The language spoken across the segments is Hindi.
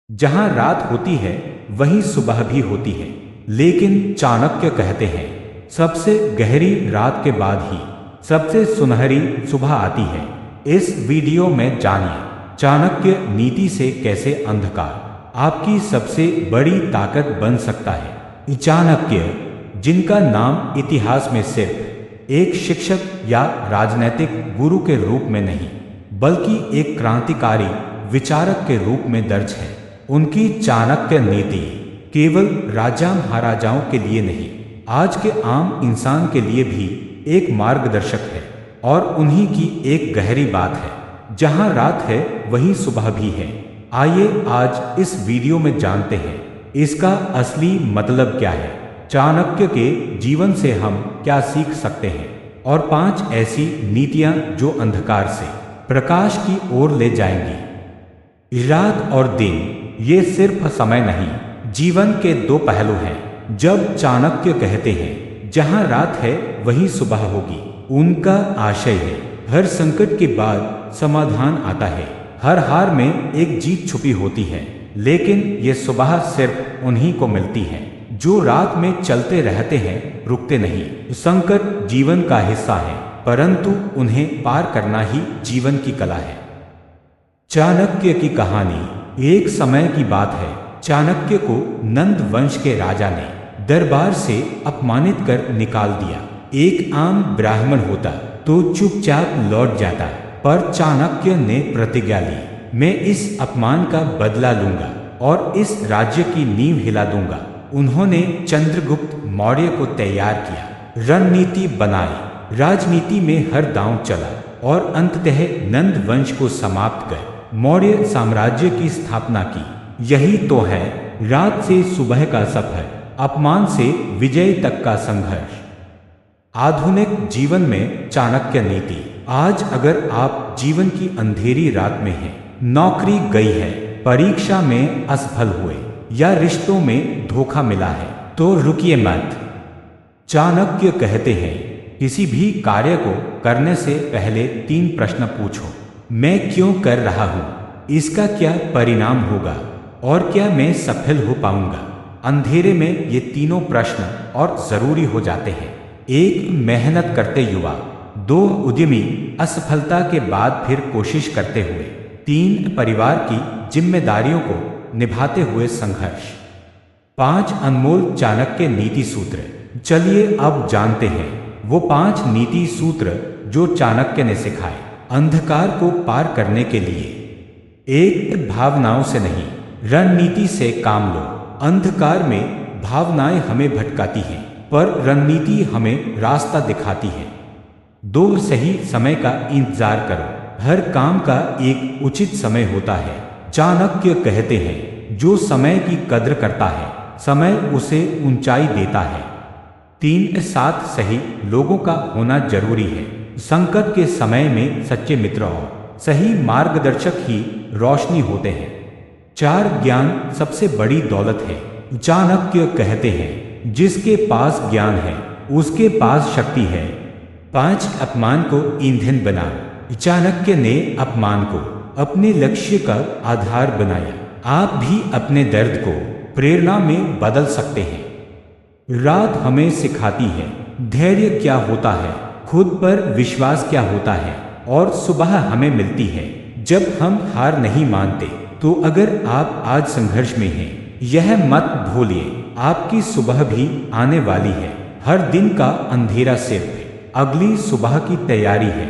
जहां रात होती है वहीं सुबह भी होती है। लेकिन चाणक्य कहते हैं सबसे गहरी रात के बाद ही सबसे सुनहरी सुबह आती है। इस वीडियो में जानिए चाणक्य नीति से कैसे अंधकार आपकी सबसे बड़ी ताकत बन सकता है। चाणक्य, जिनका नाम इतिहास में सिर्फ एक शिक्षक या राजनैतिक गुरु के रूप में नहीं बल्कि एक क्रांतिकारी विचारक के रूप में दर्ज है, उनकी चाणक्य नीति केवल राजा महाराजाओं के लिए नहीं, आज के आम इंसान के लिए भी एक मार्गदर्शक है। और उन्हीं की एक गहरी बात है, जहां रात है वहीं सुबह भी है। आइए आज इस वीडियो में जानते हैं इसका असली मतलब क्या है, चाणक्य के जीवन से हम क्या सीख सकते हैं, और 5 ऐसी नीतियां जो अंधकार से प्रकाश की ओर ले जाएंगी। रात और दिन ये सिर्फ समय नहीं, जीवन के 2 पहलू हैं। जब चाणक्य कहते हैं जहां रात है वहीं सुबह होगी, उनका आशय है हर संकट के बाद समाधान आता है, हर हार में एक जीत छुपी होती है। लेकिन ये सुबह सिर्फ उन्हीं को मिलती है जो रात में चलते रहते हैं, रुकते नहीं। संकट जीवन का हिस्सा है, परंतु उन्हें पार करना ही जीवन की कला है। चाणक्य की कहानी एक समय की बात है। चाणक्य को नंद वंश के राजा ने दरबार से अपमानित कर निकाल दिया। एक आम ब्राह्मण होता तो चुपचाप लौट जाता, पर चाणक्य ने प्रतिज्ञा ली, मैं इस अपमान का बदला लूंगा और इस राज्य की नींव हिला दूंगा। उन्होंने चंद्रगुप्त मौर्य को तैयार किया, रणनीति बनाई, राजनीति में हर दांव चला और अंततः नंद वंश को समाप्त कर मौर्य साम्राज्य की स्थापना की। यही तो है रात से सुबह का सफर, अपमान से विजय तक का संघर्ष। आधुनिक जीवन में चाणक्य नीति। आज अगर आप जीवन की अंधेरी रात में हैं, नौकरी गई है, परीक्षा में असफल हुए या रिश्तों में धोखा मिला है, तो रुकिए मत। चाणक्य कहते हैं किसी भी कार्य को करने से पहले 3 प्रश्न पूछो। मैं क्यों कर रहा हूं, इसका क्या परिणाम होगा और क्या मैं सफल हो पाऊंगा। अंधेरे में ये तीनों प्रश्न और जरूरी हो जाते हैं। 1 मेहनत करते युवा, 2 उद्यमी असफलता के बाद फिर कोशिश करते हुए, 3 परिवार की जिम्मेदारियों को निभाते हुए संघर्ष। 5 अनमोल चाणक्य नीति सूत्र। चलिए अब जानते हैं वो 5 नीति सूत्र जो चाणक्य ने सिखाए अंधकार को पार करने के लिए। 1 भावनाओं से नहीं, रणनीति से काम लो। अंधकार में भावनाएं हमें भटकाती हैं, पर रणनीति हमें रास्ता दिखाती है। 2 सही समय का इंतजार करो, हर काम का एक उचित समय होता है। चाणक्य कहते हैं जो समय की कद्र करता है, समय उसे ऊंचाई देता है। 3 साथ सही लोगों का होना जरूरी है। संकट के समय में सच्चे मित्र और सही मार्गदर्शक ही रोशनी होते हैं। 4 ज्ञान सबसे बड़ी दौलत है। चाणक्य कहते हैं जिसके पास ज्ञान है उसके पास शक्ति है। 5 अपमान को ईंधन बनाओ। चाणक्य ने अपमान को अपने लक्ष्य का आधार बनाया। आप भी अपने दर्द को प्रेरणा में बदल सकते हैं। रात हमें सिखाती है धैर्य क्या होता है, खुद पर विश्वास क्या होता है, और सुबह हमें मिलती है जब हम हार नहीं मानते। तो अगर आप आज संघर्ष में हैं, यह मत भूलिए आपकी सुबह भी आने वाली है। हर दिन का अंधेरा सिर्फ अगली सुबह की तैयारी है।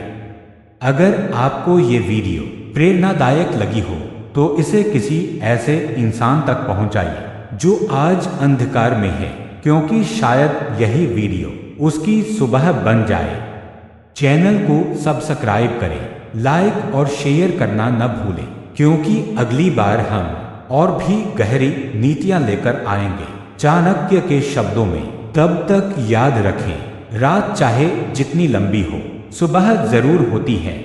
अगर आपको ये वीडियो प्रेरणादायक लगी हो तो इसे किसी ऐसे इंसान तक पहुंचाइए जो आज अंधकार में है, क्योंकि शायद यही वीडियो उसकी सुबह बन जाए। चैनल को सब्सक्राइब करें, लाइक और शेयर करना न भूलें, क्योंकि अगली बार हम और भी गहरी नीतियां लेकर आएंगे चाणक्य के शब्दों में। तब तक याद रखें, रात चाहे जितनी लंबी हो, सुबह जरूर होती है।